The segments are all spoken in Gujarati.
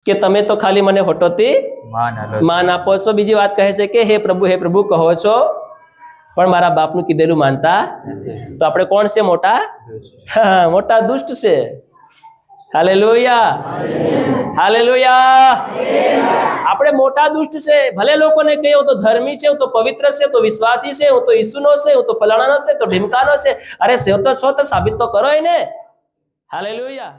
કે તમે તો ખાલી મને હોટોથી માન આપો છો, બીજી વાત કહે છે કે હે પ્રભુ કહો છો પણ મારા બાપનું કીધેલું માનતા, તો આપણે કોણ છે મોટા? મોટા દુષ્ટ છે. Hallelujah, hallelujah. આપણે મોટા દુષ્ટ છે. ભલે લોકોને કહે હું તો ધર્મી છે, હું તો પવિત્ર છે, હું તો વિશ્વાસી છે, હું તો ઈસુનો છે, હું તો ફલાણાનો છે, તો ઢીમકાનો છે. અરે છો તો સાબિત તો કરો ને. હાલેલુયા.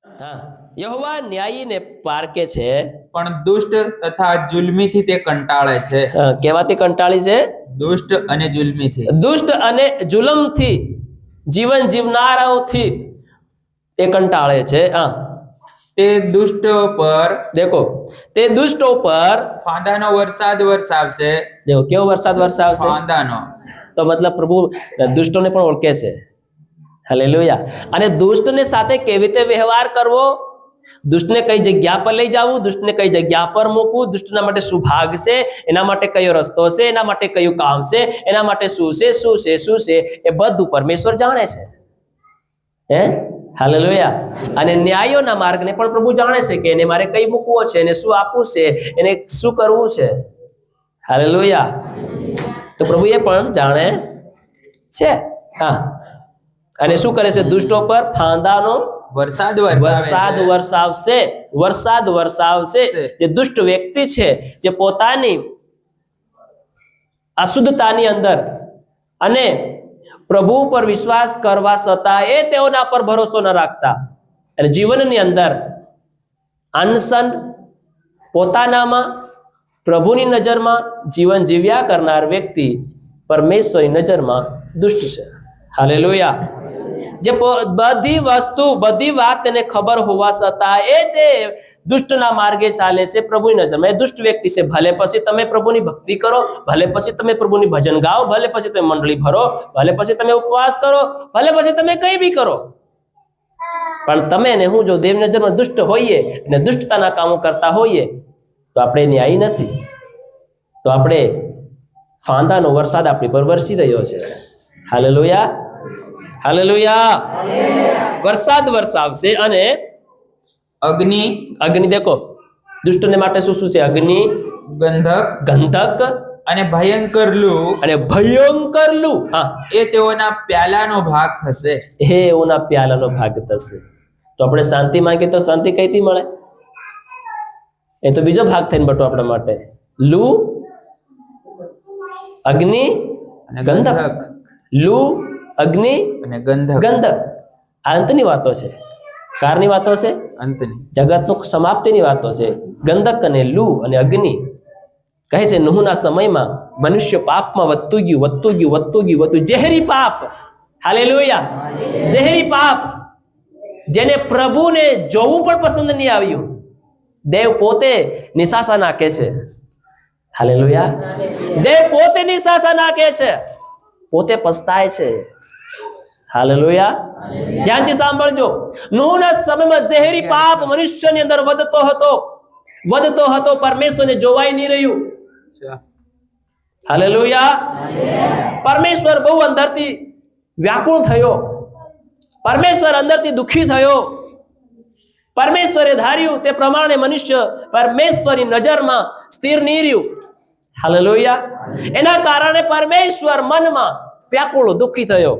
હા, યહોવા ન્યાયી ને પારકે છે, પણ દુષ્ટ તથા જુલ્મીથી તે કંટાળે છે. કેવાથી કંટાળી છે? દુષ્ટ અને જુલ્મીથી. દુષ્ટ અને જુલમથી, જીવન જીવનારાઓથી એ કંટાળે છે. હા, તે દુષ્ટ પર દેખો, તે દુષ્ટો પર ફાંદાનો વરસાદ વરસાવશે. દેખો કેવો વરસાદ વરસાવશે? ફાંદાનો. તો મતલબ પ્રભુ દુષ્ટોને પણ ઓળખે છે. હાલેલુયા. અને દુષ્ટને સાથે કેવી રીતે વ્યવહાર કરવો, દુષ્ટને કઈ જગ્યા પર લઈ જવું, દુષ્ટને કઈ જગ્યા પર મૂકવું, દુષ્ટના માટે શું ભાગ છે, એના માટે કયો રસ્તો છે, એના માટે કયું કામ છે, એના માટે શું છે, શું છે, શું છે, એ બધું પરમેશ્વર જાણે છે. હે, હાલેલુયા. અને ન્યાયોના માર્ગને પણ પ્રભુ જાણે છે કે એને મારે કઈ મૂકવો છે, એને શું આપવું છે, એને શું કરવું છે. હાલેલુયા. તો પ્રભુ એ પણ જાણે છે. હા, અને શું કરે છે? દુષ્ટો પર ફાંદાનો વરસાદ વરસાવશે. વરસાદ વરસાવશે. જે દુષ્ટ વ્યક્તિ છે, જે પોતાની અશુદ્ધતાની અંદર અને પ્રભુ પર વિશ્વાસ કરવા છતાં એ તેઓના પર ભરોસો ન રાખતા અને જીવનની અંદર અનશન પોતાનામાં પ્રભુની નજરમાં જીવન જીવ્યા કરનાર વ્યક્તિ પરમેશ્વરની નજરમાં દુષ્ટ છે. હાલેલુયા. જે બધી વસ્તુ બધી વાત તેને ખબર હોવા છતાં એ તે દુષ્ટના માર્ગે ચાલે છે પ્રભુની નજરમાં. એ દુષ્ટ વ્યક્તિ છે. ભલે પછી તમે પ્રભુની ભક્તિ કરો, ભલે પછી તમે પ્રભુની ભજન ગાઓ, ભલે પછી તમે મંડળી ભરો, ભલે પછી તમે ઉપવાસ કરો, ભલે પછી તમે કંઈ બી કરો, પણ તમે ને હું જો દેવની નજરમાં દુષ્ટ હોઈએ અને દુષ્ટતાના કામો કરતા હોઈએ તો આપણે ન્યાયી નથી. તો આપણે ફાંદાનો વરસાદ આપણી પર વરસી રહ્યો છે. Hallelujah, hallelujah. વરસાદ વરસાવશે અને અગ્નિ દેખો દુષ્ટને માટે શું શું છે? અગ્નિ, ગંધક અને ભયંકર લૂ. હા, એ તેઓના પ્યાલાનો ભાગ થશે. એઓના પ્યાલાનો ભાગ થશે. તો આપણે શાંતિ માંગીએ તો શાંતિ કઈથી મળે? એ તો બીજો ભાગ થઈને બટો આપણા માટે. લૂ, અગ્નિ, ગંધક. લૂ, અગ્નિ અને ગંધક. આ અંતની વાતો છે. કારની વાતો છે? અંતની. જગતનો સમાપ્તિની વાતો છે. ગંધક અને લૂ અને અગ્નિ. કહે છે નૂહના સમયમાં મનુષ્ય પાપમાં વધતું ગયું. ઝેરી પાપ. હાલેલુયા. ઝેરી પાપ, જેને પ્રભુને જોવું પણ પસંદ નહીં આવ્યું. દેવ પોતે નિશાસા નાખે છે. હાલેલુયા. દેવ પોતે નિશાસા નાખે છે, પોતે પસ્તાય છે. હાલેલુયા. ધ્યાનથી સાંભળજો. નૂહના સમયમાં ઝેરી પાપ મનુષ્યની અંદર વધતો હતો. પરમેશ્વરને જોવાય નહીં રહ્યું. હાલેલુયા. પરમેશ્વર બહુ અંદરથી વ્યાકુળ થયો. પરમેશ્વર અંદરથી દુઃખી થયો. પરમેશ્વરે ધાર્યું તે પ્રમાણે મનુષ્ય પરમેશ્વરની નજરમાં સ્થિર નહીં રહ્યું. હાલેલુયા. એના કારણે પરમેશ્વર મનમાં વ્યાકુળ દુઃખી થયો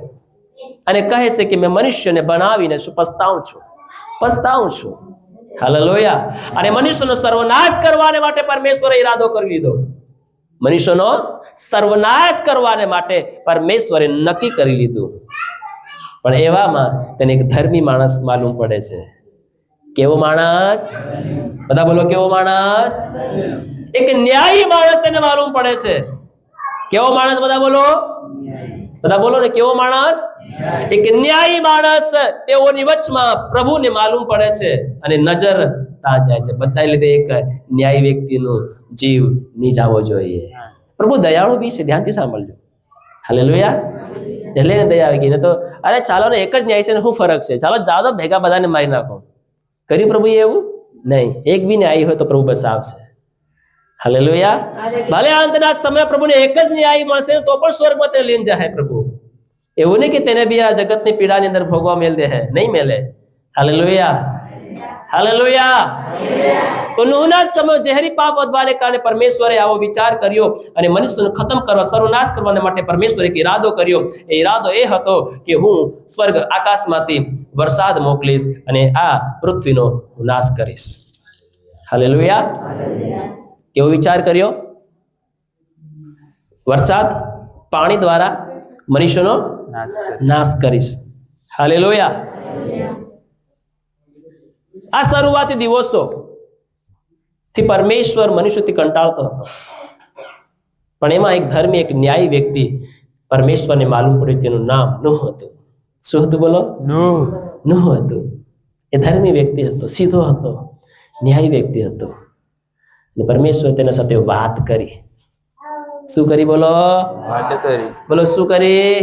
અને કહે છે કે મેં મનુષ્યને બનાવીને શું પસ્તાવું છું. હાલેલુયા. અને મનુષ્યનો સર્વનાશ કરવાને માટે પરમેશ્વરે ઈરાદો કરી લીધો. મનુષ્યનો સર્વનાશ કરવાને માટે પરમેશ્વરે નક્કી કરી લીધું. પણ એવામાં તેને એક ધર્મી માણસ માલુમ પડે છે. કેવો માણસ? બધા બોલો, કેવો માણસ? એક ન્યાયી માણસ તેને માલુમ પડે છે. કેવો માણસ? બધા બોલો ને, કેવો માણસ? એક ન્યાયી માણસ તેઓની વચમાં પ્રભુને માલુમ પડે છે અને નજર ત્યાં જાય છે. બધા લીધે એક ન્યાયી વ્યક્તિનું જીવ ની જવો જોઈએ. પ્રભુ દયાળુ બી છે. ધ્યાનથી સાંભળજો. હાલેલુયા. એટલે ને દયા આવી ગઈ ને તો અરે ચાલો ને, એક જ ન્યાય છે ને શું ફરક છે? ચાલો જાઓ તો ભેગા બધાને મારી નાખો. કર્યું પ્રભુએ એવું? નહીં. એક બી ન્યાયી હોય તો પ્રભુ બસાવશે. હાલેલુયા. ભલે અંતના સમય પ્રભુને એક જ ન્યાય મળશે તો પણ સ્વર્ગમાં તે લઈને જાય પ્રભુ. એવું નહીં કે તેને બી આ જગતની પીડાની અંદર ભોગવા મેલ દે. નહીં મેલે. Hallelujah, hallelujah. તો નૂહના સમય ઝેરી પાપ વધવાને કારણે પરમેશ્વરે આવો વિચાર કર્યો અને મનુષ્યને ખતમ કરવા, સર્વનાશ કરવાને માટે પરમેશ્વરે એક ઈરાદો કર્યો. એ ઈરાદો એ હતો કે હું સ્વર્ગ આકાશમાંથી વરસાદ મોકલીશ અને આ પૃથ્વીનો નાશ કરીશ. હાલેલુયા. કેવો વિચાર કર્યો? વરસાદ, પાણી દ્વારા મનુષ્યનો નાશ કરીશ. હાલેલુયા. આ શરૂઆતી દિવસો થી પરમેશ્વર મનુષ્યથી કંટાળતો હતો, પણ એમાં એક ધર્મી, એક ન્યાયી વ્યક્તિ પરમેશ્વરને માલુમ પડ્યું, તેનું નામ નૂહ હતું. શું હતું બોલો? નૂહ હતું. એ ધર્મી વ્યક્તિ હતો, સીધો હતો, ન્યાયી વ્યક્તિ હતો. અને પરમેશ્વર તેના સાથે વાત કરી. શું કરી બોલો? વાત કરી. બોલો શું કરી?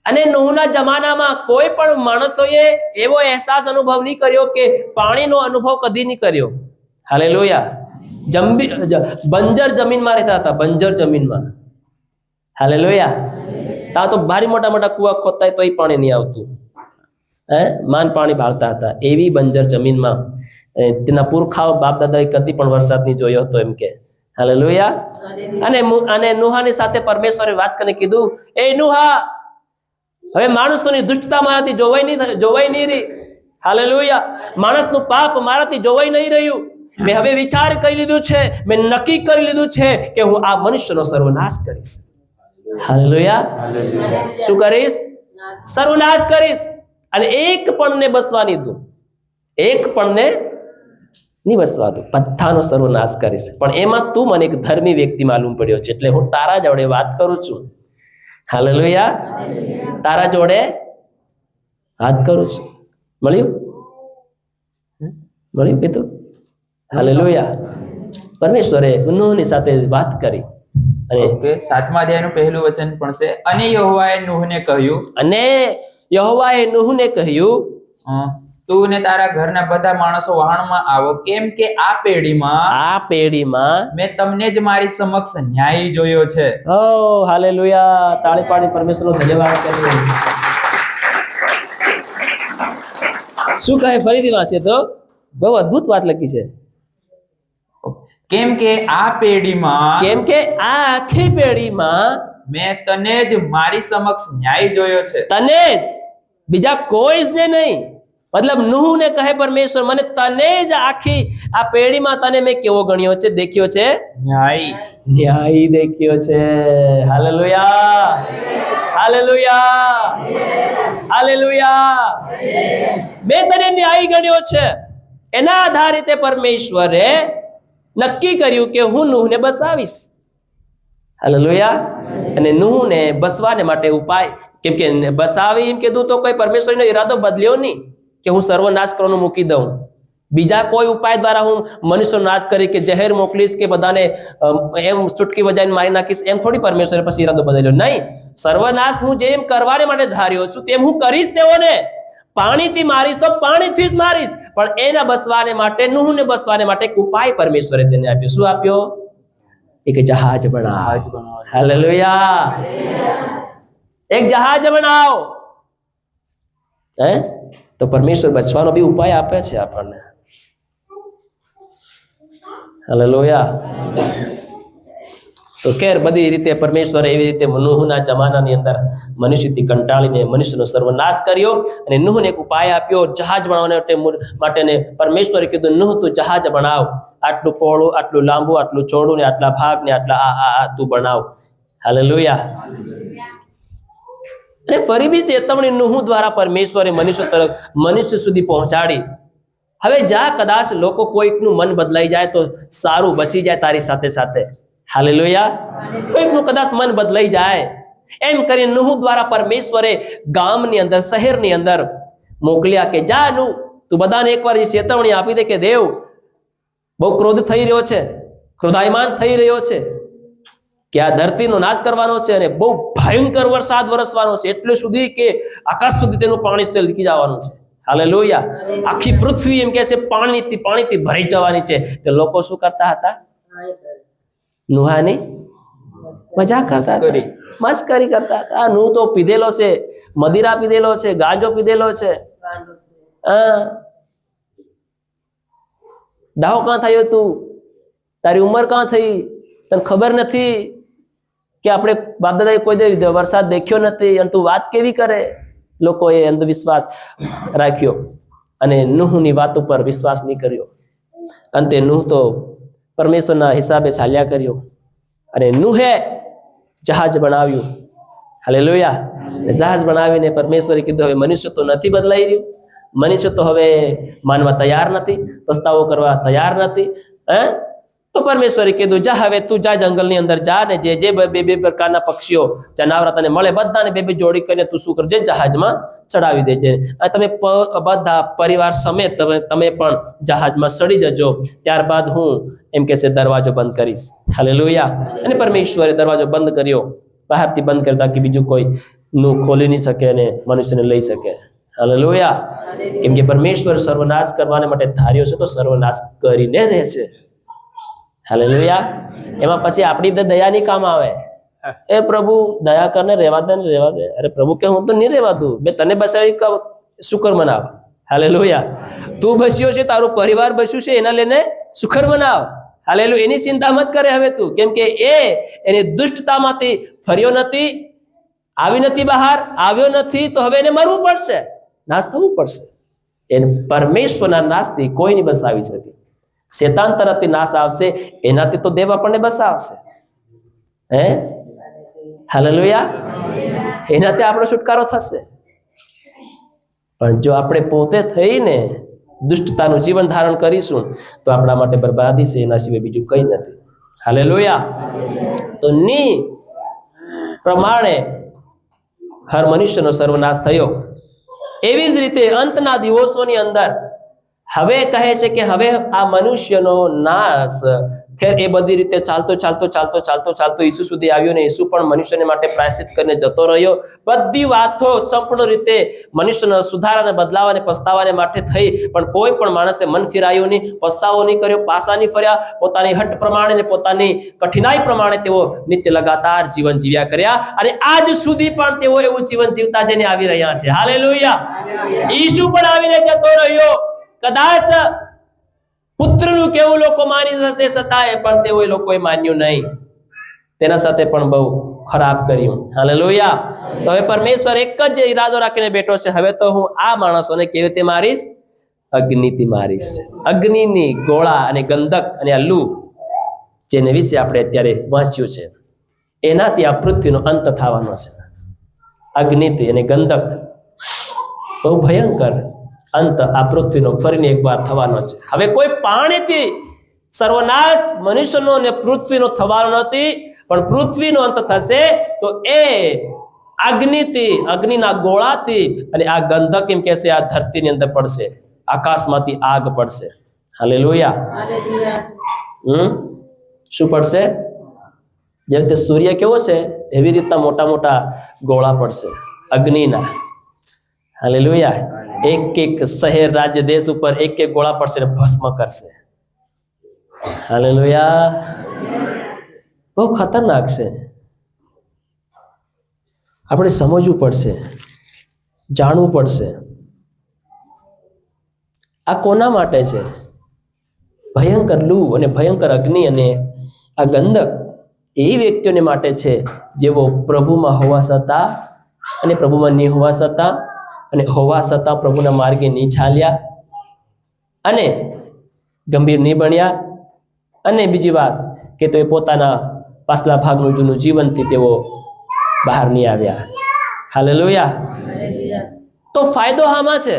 અને નૂહના જમાનામાં કોઈ પણ માણસોએ એવો અહેસાસ અનુભવ નહીં કર્યો કે પાણીનો અનુભવ કદી નહીં કર્યો. હાલેલુયા. બંજર જમીનમાં રહેતા હતા, બંજર જમીનમાં. હાલેલુયા. ત્યાં તો ભારી મોટા મોટા કુવા ખોદતા તોય પાણી નહીં આવતું. માન પાણી ભાળતા હતા. એવી બંજર જમીનમાં તેના પુરખાઓ બાપ દાદાએ કદી પણ વરસાદ નહીં જોયો હતો એમ કે. હાલેલુયા. અને નૂહાની સાથે પરમેશ્વરે વાત કરીને કીધું, એ નૂહા, હવે માણસોની દુષ્ટતા મારાથી જોવાઈ નહીં રહી. હાલેલુયા. માણસનું પાપ મારાથી જોવાઈ નહીં રહ્યું. મેં હવે વિચાર કરી લીધું છે, મેં નક્કી કરી લીધું છે કે હું આ મનુષ્યનો સર્વનાશ કરીશ. હાલેલુયા. શું કરીશ? સર્વનાશ કરીશ. અને એક પણ ને બસવા નહીં દઉં. એક પણ ને નહીં બસવા દઉં. બધાનો સર્વનાશ કરીશ. પણ એમાં તું મને એક ધર્મી વ્યક્તિ માલુમ પડ્યો છે, એટલે હું તારા જોડે વાત કરું છું. હાલેલુયા. તારા જોડે વાત કરું છું. મળ્યું? મળ્યું કીધું? હાલેલુયા. પરમેશ્વરે નૂહની સાથે વાત કરી. અને ઓકે, 7મા અધ્યાયનું પહેલું વચન પણ છે. અને યહોવાએ નૂહને કહ્યું, અને યહોવાએ નૂહને કહ્યું, તું ને તારા ઘરના બધા માણસો વહાણમાં આવો, કેમ કે આ પેઢીમાં મેં તમને જ મારી સમક્ષ ન્યાય જોયો છે. ઓ હાલેલુયા. તાળી પાડી પરમેશ્વરનો ધન્યવાદ કરીએ. શું કહે? ફરીથી વાંચીએ તો બહુ અદ્ભુત વાત લખી છે. કેમ કે આ પેઢીમાં આખી પેઢીમાં મેં તને જ મારી સમક્ષ ન્યાય જોયો છે. તને જ, બીજા કોઈ જ ને નહીં. મતલબ નૂહને કહે પરમેશ્વર, મને તને જ આખી આ પેઢીમાં તને મેં કેવો ગણ્યો છે, દેખ્યો છે, ન્યાય દેખ્યો છે. હાલેલુયા. હાલેલુયા. હાલેલુયા. મેં તને ન્યાય ગણ્યો છે. એના આધારે તે પરમેશ્વરે નક્કી કર્યું કે હું નૂહને બસાવીશ. હાલેલુયા. અને નૂહને બસવાને માટે ઉપાય, કેમ કે બસાવી એમ કીધું તો કોઈ પરમેશ્વરનો ઈરાદો બદલ્યો નહીં કે હું સર્વનાશ કરવાનું મૂકી દઉં. બીજા કોઈ ઉપાય દ્વારા હું મનુષ્યનો નાશ કરી કે જહેર મોકલીશ કે બધાને એમ ચૂટકી બજાવીને મારી નાખીશ, એમ થોડી પરમેશ્વરે પછી ઈરાદો બદલ્યો. નહીં, સર્વનાશ હું જેમ કરવાને માટે ધાર્યો છું તેમ હું કરીશ. તેઓને પાણીથી મારીશ તો પાણીથી જ મારીશ. પણ એના બસવાને માટે, નૂહને બસવાને માટે એક ઉપાય પરમેશ્વરે તેને આપ્યો. શું આપ્યો? એક જહાજ બનાવ. હાલેલુયા. એક જહાજ બનાવ. તો પરમેશ્વર બચવાનો બી ઉપાય આપે છે આપણને. હાલેલુયા. તો ખેર બધી રીતે પરમેશ્વરે એવી રીતે નૂહના જમાનાની અંદર મનુષ્યથી કંટાળીને મનુષ્યનો સર્વનાશ કર્યો અને નૂહને એક ઉપાય આપ્યો જહાજ બનાવવા માટે. પરમેશ્વરે કીધું, નૂહ તું જહાજ બનાવ. આટલું પહોળું, આટલું લાંબુ, આટલું ચોડું ને આટલા ભાગ ને આટલા આ તું બનાવ. હાલેલુયા. અને ફરી બી ચેતવણી નૂહ દ્વારા પરમેશ્વરે મનુષ્ય સુધી પહોંચાડી. હવે જા કદાચ લોકો કોઈકનું મન બદલાઈ જાય તો સારું, બચી જાય તારી સાથે સાથે. હાલેલુયા. કોઈકનું કદાચ મન બદલાઈ જાય એમ કરીને નૂહ દ્વારા પરમેશ્વરે ગામની અંદર, શહેરની અંદર મોકલ્યા કે જા નૂહ, તું બધાને એકવાર એ ચેતવણી આપી દે કે દેવ બહુ ક્રોધ થઈ રહ્યો છે, ક્રોધાયમાન થઈ રહ્યો છે કે આ ધરતીનો નાશ કરવાનો છે અને બહુ ભયંકર વરસાદ વરસવાનો છે, એટલે સુધી કે આકાશ સુધી તેનું પાણી છલકી જવાનું છે. હાલેલુયા. આખી પૃથ્વી એમ કે છે પાણીથી ભરાઈ જવાની છે. તે લોકો શું કરતા હતા? નૂહાની મજાક કરતા હતા, મસ્કરી કરતા હતા. નૂહ તો પીધેલો છે, મદિરા પીધેલો છે, ગાંજો પીધેલો છે, ડાહો કાં થયો તું? તારી ઉંમર કાં થઈ? તને ખબર નથી કે આપણે બાપદાદાએ કોઈ દી વરસાદ દેખ્યો નથી અને તું વાત કેવી કરે? લોકોએ અંધવિશ્વાસ રાખ્યો અને નૂહની વાત ઉપર વિશ્વાસ નહીં કર્યો. અંતે નૂહ તો પરમેશ્વરના હિસાબે ચાલ્યા કર્યો અને નૂહે જહાજ બનાવ્યું. હાલેલુયા. જહાજ બનાવીને પરમેશ્વરે કીધું હવે મનુષ્ય તો નથી બદલાઈ રહ્યું, મનુષ્ય તો હવે માનવા તૈયાર નથી, પસ્તાવો કરવા તૈયાર નથી. તો પરમેશ્વરે કીધું જા હવે તું જા જંગલની અંદર જા ને જે બે પ્રકારના પક્ષીઓ જનાવર તને મળે બધાને બે જોડી કરીને તું શું કરજે? જહાજમાં ચડાવી દેજે. અને તમે બધા પરિવાર સમેત તમે પણ જહાજમાં ચડી જજો. ત્યારબાદ હું એમ કે છે દરવાજો બંધ કરીશ. હાલેલુયા. અને પરમેશ્વરે દરવાજો બંધ કર્યો, બહારથી બંધ કર્યો તાકી બીજું કોઈ નું ખોલી નહીં શકે અને મનુષ્યને લઈ શકે. હાલેલુયા. કેમ કે પરમેશ્વર સર્વનાશ કરવાને માટે ધાર્યો છે તો સર્વનાશ કરીને રહેશે. હાલેલુયા. એમાં પછી આપણી બધા દયા નહીં કામ આવે. એ પ્રભુ દયા કરને રહેવા દે ને રહેવા દે. અરે પ્રભુ કે હું તો નહીં રહેવા દઉં, મેં તને બસાવી શુકર મનાવ. હાલેલુયા. તું બસ્યો છે, તારું પરિવાર બસ્યું છે, એના લઈને શુકર મનાવ. હાલેલુયા. એની ચિંતા મત કરે હવે તું, કેમ કે એની દુષ્ટતામાંથી ફર્યો નથી, આવી નથી બહાર, આવ્યો નથી, તો હવે એને મરવું પડશે, નાશ થવું પડશે. એને પરમેશ્વરના નાશથી કોઈ નહીં બસાવી શકે. શેતાન તરફથી નાશ આવશે, એનાથી તો દેવ આપણને બસાવશે. હે હાલેલુયા. એનાથી આપણો છુટકારો થશે. પણ જો આપણે પોતે થઈને દુષ્ટતાનું જીવન ધારણ કરીશું તો આપણા માટે બરબાદી છે, એના સિવાય બીજું કંઈ નથી. હાલેલુયા. તો ની પ્રમાણે હર મનુષ્યનો સર્વનાશ થયો, એવી જ રીતે અંતના દિવસોની અંદર હવે કહે છે કે હવે આ મનુષ્યનો નાશ ખેર એ બધી રીતે ચાલતો ઈસુ સુધી આવ્યો ને ઈસુ પણ મનુષ્યને માટે પ્રાયશ્ચિત કરીને જતો રહ્યો. બધી વાતો સંપૂર્ણ રીતે મનુષ્યના સુધારાને બદલાવાને પસ્તાવાને માટે થઈ, પણ કોઈ પણ માણસે મન ફિરાયું નહીં, પસ્તાવો નહીં કર્યો, પાસા નહીં ફર્યા. પોતાની હટ પ્રમાણે ને પોતાની કઠિનાઈ પ્રમાણે તેઓ નિત્ય લગાતાર જીવન જીવ્યા કર્યા અને આજ સુધી પણ તેઓ એવું જીવન જીવતા જઈને આવી રહ્યા છે. હાલેલુયા. ઈસુ પણ આવીને જતો રહ્યો. કદાચ પુત્રનું કેવું લોકો માની જશે, છતાંય પણ તેઓ લોકોએ માન્યું નહીં, તેના સાથે પણ બહુ ખરાબ કર્યું. હાલેલુયા. તો હવે પરમેશ્વર એક જ ઈરાદો રાખીને બેઠો છે, હવે તો હું આ માણસોને કેવી રીતે મારીશ? અગ્નિથી મારીશ. અગ્નિની ગોળા અને ગંધક અને આ લૂ જેને વિશે આપણે અત્યારે વાંચ્યું છે, એનાથી આ પૃથ્વીનો અંત થવાનો છે. અગ્નિથી અને ગંધક બહુ ભયંકર અંત આ પૃથ્વીનો ફરીને એકવાર થવાનો છે. હવે કોઈ પાણીથી સર્વનાશ મનુષ્યનો અને પૃથ્વીનો થવાનો નથી, પણ પૃથ્વીનો અંત થશે તો એ અગ્નિથી, અગ્નિના ગોળાથી અને આ ગંધક એમ કહેશે આ ધરતીની અંદર પડશે, આકાશમાંથી આગ પડશે. હાલેલુયા. શું પડશે? જે રીતે સૂર્ય કેવો છે એવી રીતના મોટા મોટા ગોળા પડશે અગ્નિના. હાલેલુયા. એક એક શહેર, રાજ્ય, દેશ ઉપર એક એક ગોળા પડશે ને ભસ્મ કરશે. હાલેલુયા. બહુ ખતરનાક છે. આપણે સમજવું પડશે, જાણવું પડશે. આ કોના માટે છે? ભયંકર લૂ અને ભયંકર અગ્નિ અને આ ગંધક એવી વ્યક્તિઓને માટે છે જેઓ પ્રભુમાં હોવા છતાં અને પ્રભુમાં નહીં હોવા છતાં અને હોવા છતાં પ્રભુના માર્ગે નહીં ચાલ્યા અને ગંભીર નહીં બન્યા. અને બીજી વાત કે તો એ પોતાના પાછલા ભાગનું જૂનું જીવનથી તેઓ બહાર નહીં આવ્યા. હાલેલુયા. તો ફાયદો આમાં છે,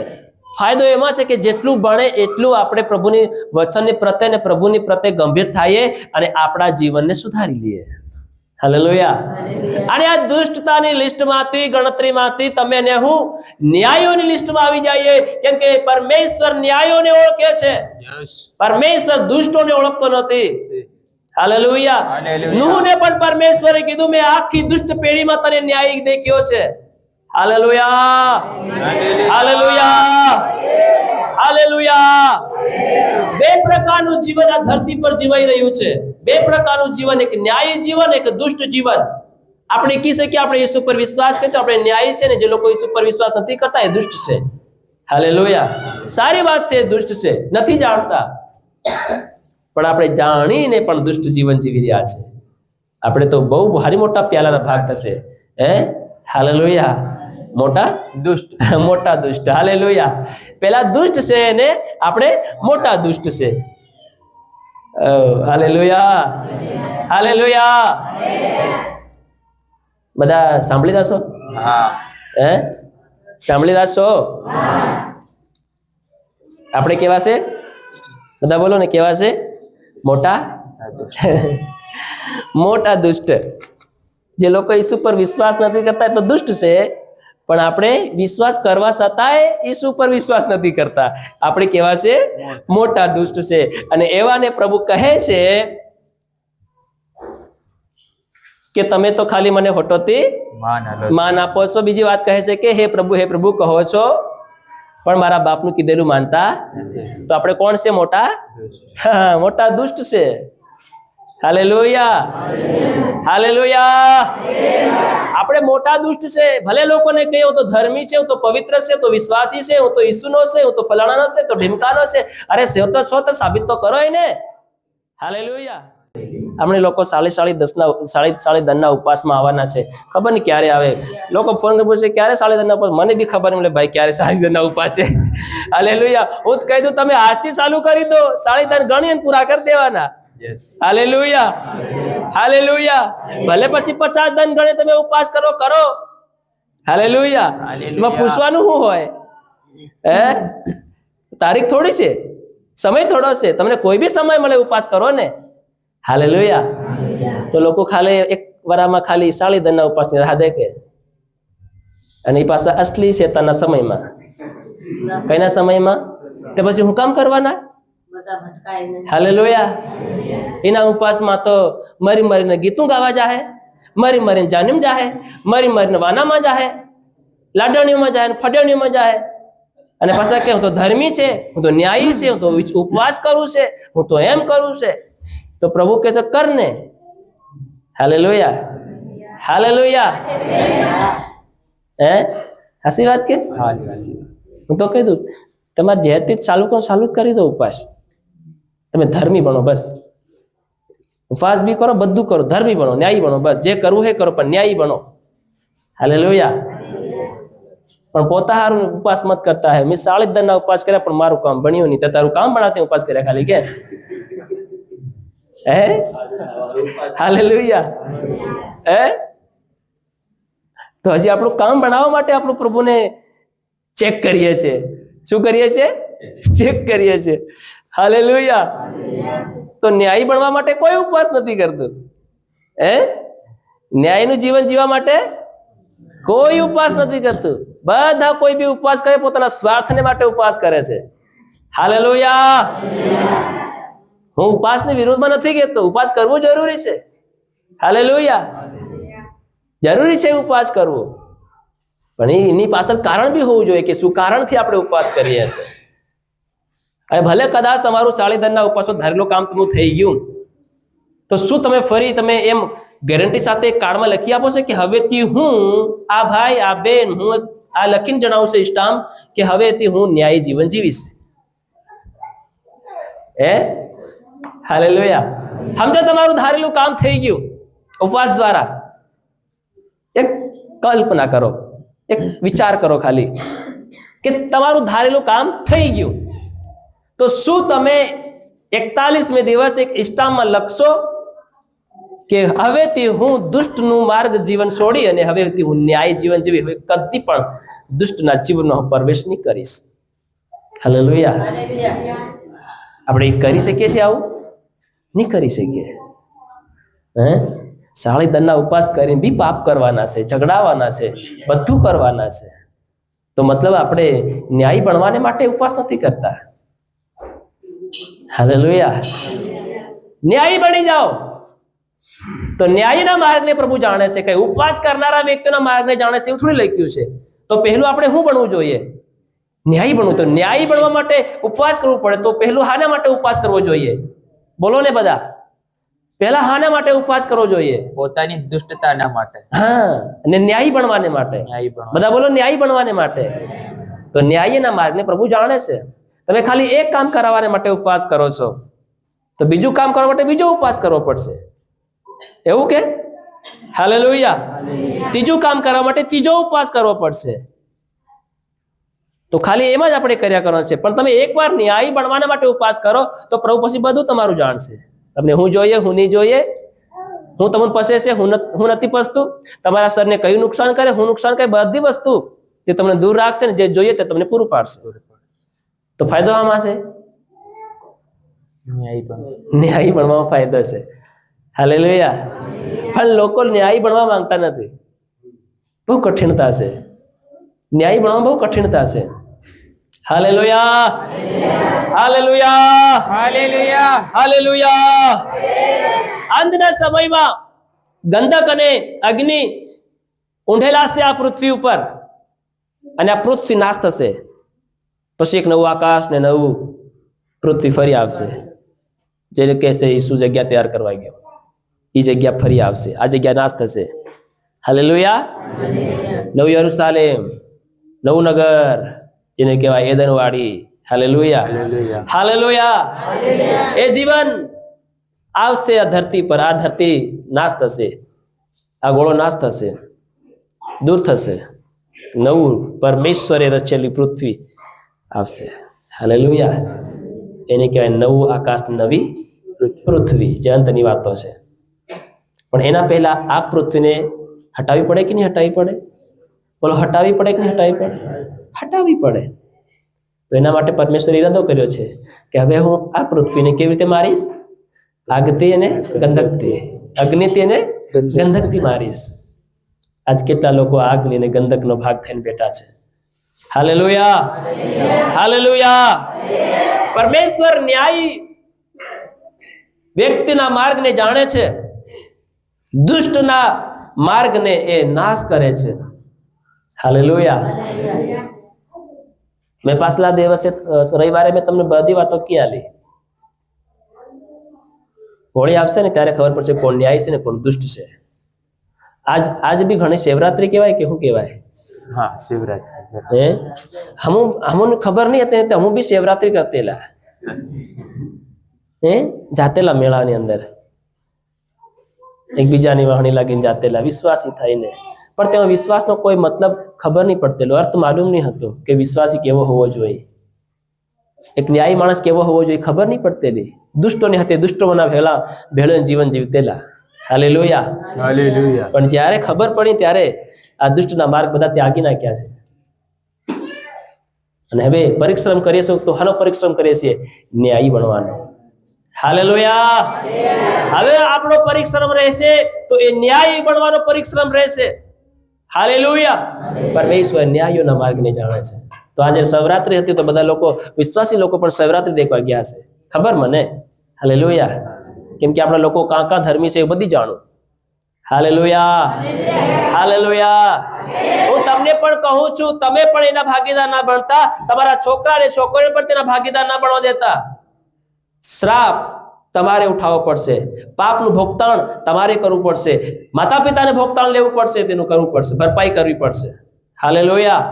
ફાયદો એમાં છે કે જેટલું ભણે એટલું આપણે પ્રભુની વચનની પ્રત્યે અને પ્રભુની પ્રત્યે ગંભીર થઈએ અને આપણા જીવનને સુધારી લઈએ. હાલેલુયા. અને આ દુષ્ટતાની લિસ્ટમાંથી, ગણતરીમાંથી તમે ને હું ન્યાયોની લિસ્ટમાં આવી જઈએ, કેમ કે પરમેશ્વર ન્યાયોને ઓળખે છે. પરમેશ્વર દુષ્ટોને ઓળખતો નથી. હાલેલુયા. નૂહને પણ પરમેશ્વરે કીધું મેં આખી દુષ્ટ પેઢીમાં તને ન્યાયી દેખ્યો છે. હાલેલુયા. હાલેલુયા. હાલેલુયા. બે પ્રકારનું જીવન આ ધરતી પર જીવાઈ રહ્યું છે. બે પ્રકારનું જીવન, એક ન્યાયી જીવન, એક દુષ્ટ જીવન. આપણે કહી શકીએ આપણે ઈસુ પર વિશ્વાસ કરીએ તો આપણે ન્યાયી છે, ને જે લોકો ઈસુ પર વિશ્વાસ નથી કરતા એ દુષ્ટ છે. હાલેલુયા. સારી વાત છે, દુષ્ટ છે, નથી જાણતા. પણ આપણે જાણીને પણ દુષ્ટ જીવન જીવી રહ્યા છે. આપણે તો બહુ ભારી મોટા પ્યાલાના ભાગ થશે. હાલેલુયા. મોટા દુષ્ટ. હાલેલુયા. પેલા દુષ્ટ છે અને આપણે મોટા દુષ્ટ છે. હાલેલુયા. હાલેલુયા. બધા સાંભળી રહ્યા છો? સાંભળી રહ્યા છો? આપણે કેવા છે? બધા બોલો ને, કેવા છે? મોટા દુષ્ટ. જે લોકો ઈસુ પર વિશ્વાસ નથી કરતા તો દુષ્ટ છે, પણ આપણે વિશ્વાસ કરવા છતાંય ઈસુ પર વિશ્વાસ નથી કરતા. આપણે કેવા છે? મોટા દુષ્ટ છે. અને એવાને પ્રભુ કહે છે કે તમે તો ખાલી મને હોટોથી માન આપો છો. બીજી વાત કહે છે કે હે પ્રભુ કહો છો, પણ મારા બાપનું કીધેલું માનતા. તો આપણે કોણ છે? મોટા દુષ્ટ છે. હાલેલુયા. હાલેલુયા. આપણે મોટા દુષ્ટ છે. ભલે લોકોને કહે હું તો ધર્મી છે, હું તો પવિત્ર છે, તો વિશ્વાસી છે, હું તો ઈસુનો છે, હું તો ફલાણાનો છે, તો ઢીમકાનો છે. અરે છો તો સાબિત તો કરો ને. હાલેલુયા. આપણે લોકો સાડી 10 ઉપવાસમાં આવવાના છે. ખબર નહીં ક્યારે આવે. લોકો ફોન કરી પૂછે ક્યારે 10 ઉપવાસ. મને બી ખબર નહીં ભાઈ ક્યારે 10 ઉપવાસ છે. હાલેલુયા. હું જ કહી દઉં તમે આજથી ચાલુ કરી દો. 10 ગણીને પૂરા કરી દેવાના. હાલેલુયા. હાલેલુયા. ભલે પછી 50 ગણે તમે ઉપવાસ કરો. હાલેલુયા. એમાં પૂછવાનું શું હોય? તારીખ થોડી છે, સમય થોડો છે. તમને કોઈ બી સમય મળે ઉપવાસ કરો ને. હાલેલુયા. તો લોકો ખાલી એક વારામાં ખાલી 10 ઉપવાસની રાહ દેખે, અને એ પાછા અસલી શેતાનના સમયમાં. કઈના સમયમાં? તે પછી હું કામ કરવાના? હાલેલુયા. એના ઉપવાસમાં તો મરીને ગીતું ગાવા જાહે, મરીને જાનીમ જાહે, મરીને વાનામાં જાહે, લાડણીઓમાં જાહે, ફડણીઓમાં જાહે. અને પાછા કે હું તો ધર્મી છે, હું તો ન્યાયી છે, હું તો ઉપવાસ કરું છે, હું તો એમ કરું છે. તો પ્રભુ કહે તો કર ને. હાલેલુયા. હાલેલુયા. હાસી વાત કે? હું તો કહી દઉં તમારે જેથી ચાલુ જ કરી દો ઉપવાસ. તમે ધર્મી બનો બસ. ઉપવાસ બી કરો, બધું કરો, ધર્મી બનો, ન્યાયી બનો. બસ જે કરવું હે કરો, પણ ન્યાયી બનો. હાલેલુયા. પણ પોતા હારું ઉપવાસ મત કરતા હે. મેં 10 ઉપવાસ કર્યા પણ મારું કામ બન્યું નહીં. તારું કામ બનાવતે ઉપવાસ કર્યા ખાલી કે. હાલેલુયા. તો હજી આપણું કામ બનાવવા માટે આપણું પ્રભુને ચેક કરીએ છીએ. શું કરીએ છીએ? ચેક કરીએ છીએ. હાલેલુયા. તો ન્યાયી બનવા માટે કોઈ ઉપવાસ નથી કરતું. ન્યાયનું જીવન જીવવા માટે કોઈ ઉપવાસ નથી કરતું. બધા કોઈ બી ઉપવાસ કરે પોતાના સ્વાર્થને માટે ઉપવાસ કરે છે. હાલેલુયા. હું ઉપવાસની વિરોધમાં નથી કહેતો. ઉપવાસ કરવું જરૂરી છે. હાલેલુયા. જરૂરી છે ઉપવાસ કરવો, પણ એની પાછળ કારણ બી હોવું જોઈએ કે શું કારણથી આપણે ઉપવાસ કરીએ છીએ. હવે ભલે કદાચ તમારું 10 ઉપવાસો ધારેલું કામ તમારું થઈ ગયું, તો શું તમે ફરી એમ ગેરંટી સાથે કાર્ડમાં લખી આપો છો કે હવેથી હું આ ભાઈ આ બેન હું આ લખીને જણાવું છું સ્ટામ્પ કે હવેથી હું ન્યાયી જીવન જીવીશ? હાલેલુયા. સમજો તમારું ધારેલું કામ થઈ ગયું ઉપવાસ દ્વારા. એક કલ્પના કરો, એક વિચાર કરો ખાલી કે તમારું ધારેલું કામ થઈ ગયું, તો શું તમે 41મે દિવસ એક સ્ટામ્પમાં લખશો કે હવેથી હું દુષ્ટનું માર્ગ જીવન છોડી અને હવેથી હું ન્યાય જીવન જીવી, હવે કદી પણ દુષ્ટના જીવનમાં હું પ્રવેશ નહીં કરીશ? હાલેલુયા. આપણે કરી શકીએ છીએ? આવું નહીં કરી શકીએ. 10 ઉપવાસ કરીને બી પાપ કરવાના છે, ઝઘડાવાના છે, બધું કરવાના છે. તો મતલબ આપણે ન્યાયી બનવાને માટે ઉપવાસ નથી કરતા. હાલેલુયા. ન્યાયી બની જાઓ. તો ન્યાયીના માર્ગને પ્રભુ જાણે છે, કે ઉપવાસ કરનારા વ્યક્તિના માર્ગને જાણે છે એવું થોડી લખ્યું છે. તો પહેલું આપણે શું બનવું જોઈએ? ન્યાયી બનવું. તો ન્યાયી બનવા માટે ઉપવાસ કરવું પડે. તો પહેલું હાના માટે ઉપવાસ કરવો જોઈએ? બોલો ને બધા. પહેલા હાના માટે ઉપવાસ કરવો જોઈએ? પોતાની દુષ્ટતાના માટે. હા, અને ન્યાયી બનવાને માટે. બધા બોલો, ન્યાયી બનવાને માટે. તો ન્યાયીના માર્ગને પ્રભુ જાણે છે. તમે ખાલી એક કામ કરાવવાને માટે ઉપવાસ કરો છો. તો બીજું કામ કરવા માટે બીજો ઉપવાસ કરવો પડશે, એવું કે? હાલેલુયા. ત્રીજું કામ કરવા માટે ત્રીજો ઉપવાસ કરવો પડશે. તો ખાલી એમાં જ આપણે કર્યા કરવાનું છે. પણ તમે એકવાર ન્યાયી બનવાના માટે ઉપવાસ કરો તો પ્રભુ પછી બધું તમારું જાણશે. તમને હું જોઈએ, હું નહીં જોઈએ, હું તમને પસે છે, હું નથી પસતું, તમારા શરીરને કયું નુકસાન કરે, હું નુકસાન કરે, બધી વસ્તુ તે તમને દૂર રાખશે ને જે જોઈએ તે તમને પૂરું પાડશે. તો ફાયદો આમાં છે, ન્યાયી બનવામાં ફાયદો છે. હાલેલુયા. પણ લોકો ન્યાયી બનવા માંગતા નથી. બહુ કઠિનતા છે, ન્યાયી બનવામાં બહુ કઠિનતા છે. Hallelujah, hallelujah, hallelujah, hallelujah. અંતના સમયમાં ગંધક અને અગ્નિ ઊંઢેલા છે આ પૃથ્વી ઉપર, અને આ પૃથ્વી નાશ થશે. પછી એક નવું આકાશ ને નવું પૃથ્વી ફરી આવશે. જેને કહેશે ઈસુ જગ્યા તૈયાર કરવા ગયો, એ જગ્યા ફરી આવશે, આ જગ્યા નાશ થશે. હાલેલુયા. નવું યરુશાલેમ, નવું નગર, જેને કહેવાય એદનવાડી. Hallelujah, hallelujah. એ જીવન આવશે આ ધરતી પર. આ ધરતી નાશ થશે, આ ગોળો નાશ થશે, દૂર થશે. નવું પરમેશ્વરે રચેલી પૃથ્વી આવશે. હાલેલુયા. એને કહેવાય નવું આકાશ, નવી પૃથ્વી, જે અંતની વાતો છે. પણ એના પહેલા આ પૃથ્વીને હટાવવી પડે કે નહીં હટાવવી પડે? બોલો, હટાવવી પડે કે નહીં હટાવવી પડે? હટાવવી પડે. તો એના માટે પરમેશ્વરે ઈરાદો કર્યો છે કે હવે હું આ પૃથ્વીને કેવી રીતે મારીશ? આગથી અને ગંધકથી, અગ્નિથી અને ગંધકથી મારીશ. આજ કેટલા લોકો આગની અને ગંધકનો ભાગ થઈને બેઠા છે. Hallelujah, hallelujah. પરમેશ્વર ન્યાયી વ્યક્તિના માર્ગને જાણે છે, દુષ્ટના માર્ગને એ નાશ કરે છે. હાલેલુયા. મેં પાછલા દિવસે રવિવારે મેં તમને બધી વાતો કીધી. હોળી આવશે ને ત્યારે ખબર પડશે કોણ ન્યાય છે ને કોણ દુષ્ટ છે. આજ બી ઘણી શિવરાત્રી કહેવાય કે શું કહેવાય? હા, શિવરાત્રી. હે, હમને ખબર નહીં હતી તો હું બી શિવરાત્રી કરતેલા, હે, જાતેલા મેળાની અંદર એકબીજાની વાહણી લાગીને જાતેલા, વિશ્વાસી થઈને. પણ તેમાં વિશ્વાસનો કોઈ મતલબ ખબર નહીં પડતેલો, અર્થ માલુમ નહીં હતો કે વિશ્વાસી કેવો હોવો જોઈએ, એક ન્યાયી માણસ કેવો હોવો જોઈએ, ખબર નહીં પડતેલી. દુષ્ટોની હાથે દુષ્ટોના ભેળો જીવન જીવતેલા. Hallelujah, hallelujah. પણ જ્યારે ખબર પડી ત્યારે આ દુષ્ટના માર્ગ બધા ત્યાગી નાખ્યા છે. અને હવે પરિશ્રમ કરીએ છીએ તો હાલો પરિશ્રમ કરીએ છીએ ન્યાયી બનવાનો. હાલેલુયા. હવે આપણો પરિશ્રમ રહેશે તો એ ન્યાયી બનવાનો પરિશ્રમ રહેશે. હાલેલુયા. પરમેશ્વર ન્યાયીઓના માર્ગને જાણે છે. તો આજે શિવરાત્રી હતી તો બધા લોકો, વિશ્વાસી લોકો પણ શિવરાત્રી દેખવા ગયા છે, ખબર મને. હાલેલુયા. કેમ કે આપણા લોકો કાં કાં ધર્મી છે એ બધી જાણું. Hallelujah, hallelujah. હું તમને પણ કહું છું, તમે પણ એના ભાગીદાર ના બનતા, તમારા છોકરા અને છોકરીઓ પણ તેના ભાગીદાર ના બનવા દેતા. શ્રાપ તમારે ઉઠાવવો પડશે, પાપનું ભોગતાણ તમારે કરવું પડશે, માતા પિતાને ભોગતાણ લેવું પડશે, તેનું કરવું પડશે, ભરપાઈ કરવી પડશે. હાલેલુયા.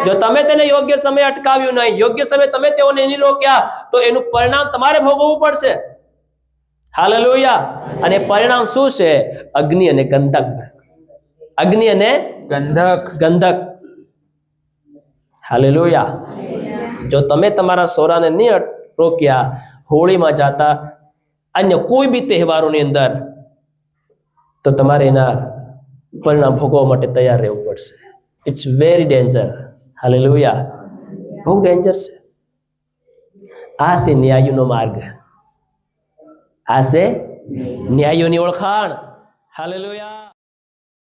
જો તમે તેને યોગ્ય સમય અટકાવ્યું નહીં, યોગ્ય સમય તમે તેઓને નહીં રોક્યા, તો એનું પરિણામ તમારે ભોગવવું પડશે. હાલેલુયા. અને પરિણામ શું છે? અગ્નિ અને ગંધક. અગ્નિ અને ગંધક. હાલેલુયા. જો તમે તમારા સોરાને નહીં રોક્યા, હોળીમાં જાતા, અન્ય કોઈ બી તહેવારોની અંદર, તો તમારે એના પરિણામ ભોગવવા માટે તૈયાર રહેવું પડશે. It's very danger. હાલેલુયા. બહુ ડેન્જર છે. આ છે ન્યાયનો માર્ગ, આ છે ન્યાયની ઓળખાણ. હાલેલુયા.